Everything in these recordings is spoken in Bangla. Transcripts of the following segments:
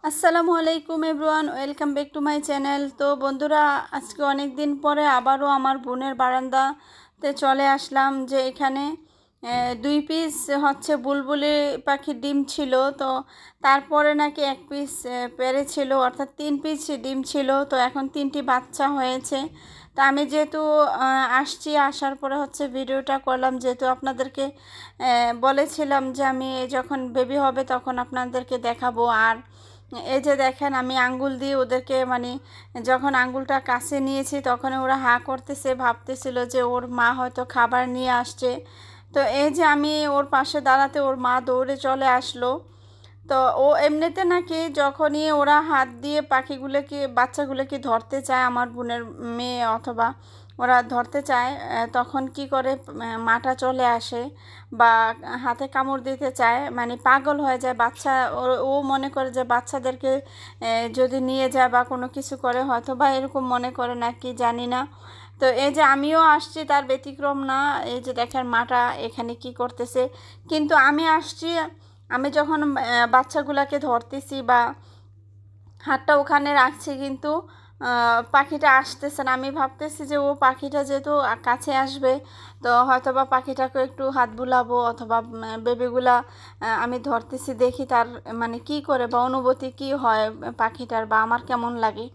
আসসালামু আলাইকুম everyone, welcome back to my channel. তো বন্ধুরা, আজকে অনেক দিন পরে আবারও আমার বোনের বারান্দাতে চলে আসলাম। যে এখানে 2 পিস হচ্ছে বুলবুলি পাখির ডিম ছিল। তো তারপরে নাকি 1 পিস পেড়েছিল, অর্থাৎ 3 পিস ডিম ছিল। তো এখন 3টি বাচ্চা হয়েছে। তো আমি যেহেতু আসছি, আসার পরে হচ্ছে ভিডিওটা করলাম, যেহেতু আপনাদেরকে বলেছিলাম যে আমি যখন বেবি হবে তখন আপনাদেরকে দেখাবো। আর এই যে দেখেন, আমি আঙ্গুল দিয়ে ওদেরকে যখন আঙ্গুলটা কাছে নিয়েছি তখন ওরা হা করতেছে, ভাবতেছিল যে ওর মা হয়তো খাবার নিয়ে আসছে। তো এই যে আমি ওর পাশে দাঁড়াতে ওর মা দৌড়ে চলে আসলো। তো ও এমনিতে নাকি যখনই ওরা হাত দিয়ে পাখিগুলোকে বাচ্চাগুলোকে ধরতে চায়, আমার বোনের মেয়ে অথবা ওরা ধরতে চায়, তখন কি করে মাটা চলে আসে বা হাতে কামড় দিতে চায়, পাগল হয়ে যায় বাচ্চা। ও মনে করে যে বাচ্চাদেরকে যদি নিয়ে যায় বা কোনো কিছু করে, হয়তো বা এরকম মনে করে নাকি জানি না। তো এই যে আমিও আসছি, তার ব্যতিক্রম না। এই যে দেখেন মাটা এখানে কি করতেছে, কিন্তু আমি আসছি, আমি যখন বাচ্চাগুলোকে ধরতেছি বা হাতটা ওখানে রাখছি, কিন্তু পাখিটা আসতেছে না। আমি ভাবতেছি যে ও পাখিটা যেহেতু কাছে আসবে, তো হয়তো বা পাখিটাকে একটু হাত বুলাবো অথবা বেবিগুলা আমি ধরতেছি, দেখি তার কি করে বা অনুভূতি কি হয় পাখিটার, বা আমার কেমন লাগে।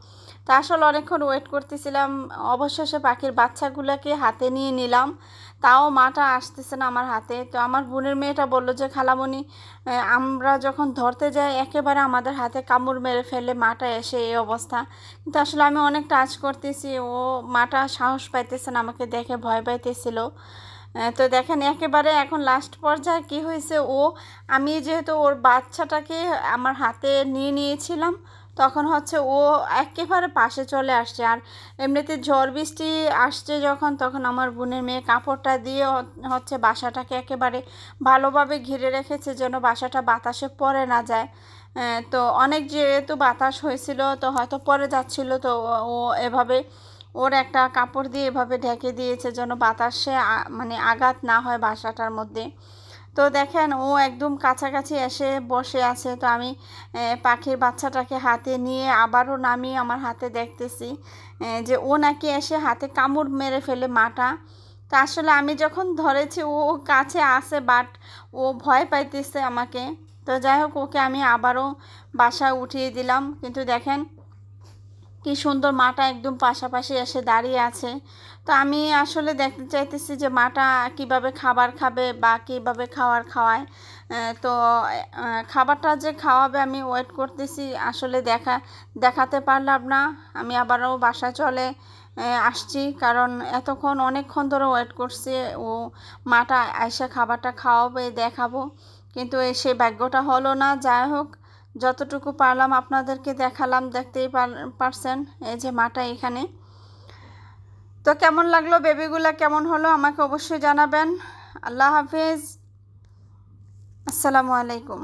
তা আসলে অনেকক্ষণ ওয়েট করতেছিলাম, অবশেষে পাখির বাচ্চাগুলোকে হাতে নিয়ে নিলাম। তাও মাটা আসতেছে না আমার হাতে। তো আমার বোনের মেয়েটা বললো যে খালামণি, আমরা যখন ধরতে যাই একেবারে আমাদের হাতে কামড় মেরে ফেলে মাটা এসে এই অবস্থা। কিন্তু আসলে আমি অনেক টাচ করতেছি, ও মাটা সাহস পাইতেছে না, আমাকে দেখে ভয় পাইতেছিল। তো দেখেন একেবারে এখন লাস্ট পর্যায়ে কি হয়েছে, আমি যেহেতু ওর বাচ্চাটাকে আমার হাতে নিয়ে নিয়েছিলাম, তখন হচ্ছে ও একেবারে পাশে চলে আসছে। আর এমনিতে ঝড় বৃষ্টি আসছে যখন, তখন আমার বোনের মেয়ে কাপড়টা দিয়ে হচ্ছে বাসাটাকে একেবারে ভালোভাবে ঘিরে রেখেছে, যেন বাসাটা বাতাসে পড়ে না যায়। তো অনেক যেহেতু বাতাস হয়েছিল, তো হয়তো পড়ে যাচ্ছিল, তো ও এভাবে ওর একটা কাপড় দিয়ে এভাবে ঢেকে দিয়েছে যেন বাতাসে আঘাত না হয় বাসাটার মধ্যে। তো দেখেন ও একদম কাছাকাছি এসে বসে আছে। তো আমি পাখির বাচ্চাটাকে হাতে নিয়ে আবারও নামিয়ে আমার হাতে দেখতেছি যে ও নাকি এসে হাতে কামড় মেরে ফেলে মাটা। তা আসলে আমি যখন ধরেছি ও কাছে আসে, বাট ও ভয় পাইতেছে আমাকে। তো যাই হোক, ওকে আমি আবারও বাসায় উঠিয়ে দিলাম। কিন্তু দেখেন কি সুন্দর মাটা একদম পাশাপাশি এসে দাঁড়িয়ে আছে। তো আমি আসলে দেখতে চাইতেছি যে মাটা কিভাবে খাবার খাবে বা কিভাবে খাবার খাওয়ায়। তো খাবারটা যে খাওয়াবে আমি ওয়েট করতেছি, আসলে দেখাতে পারলাম না। আমি আবারও বাসায় চলে আসছি, কারণ এতক্ষণ অনেকক্ষণ ধরে ওয়েট করছি ও মাটা এসে খাবারটা খাওয়াবে, দেখাবো, কিন্তু সেই ভাগ্যটা হলো না। যাই হোক, যতটুকু পারলাম আপনাদেরকে দেখালাম, দেখতেই পারছেন এই যে মাটা এখানে। তো কেমন লাগলো, বেবিগুলা কেমন হলো আমাকে অবশ্যই জানাবেন। আল্লাহ হাফিজ, আসসালামু আলাইকুম।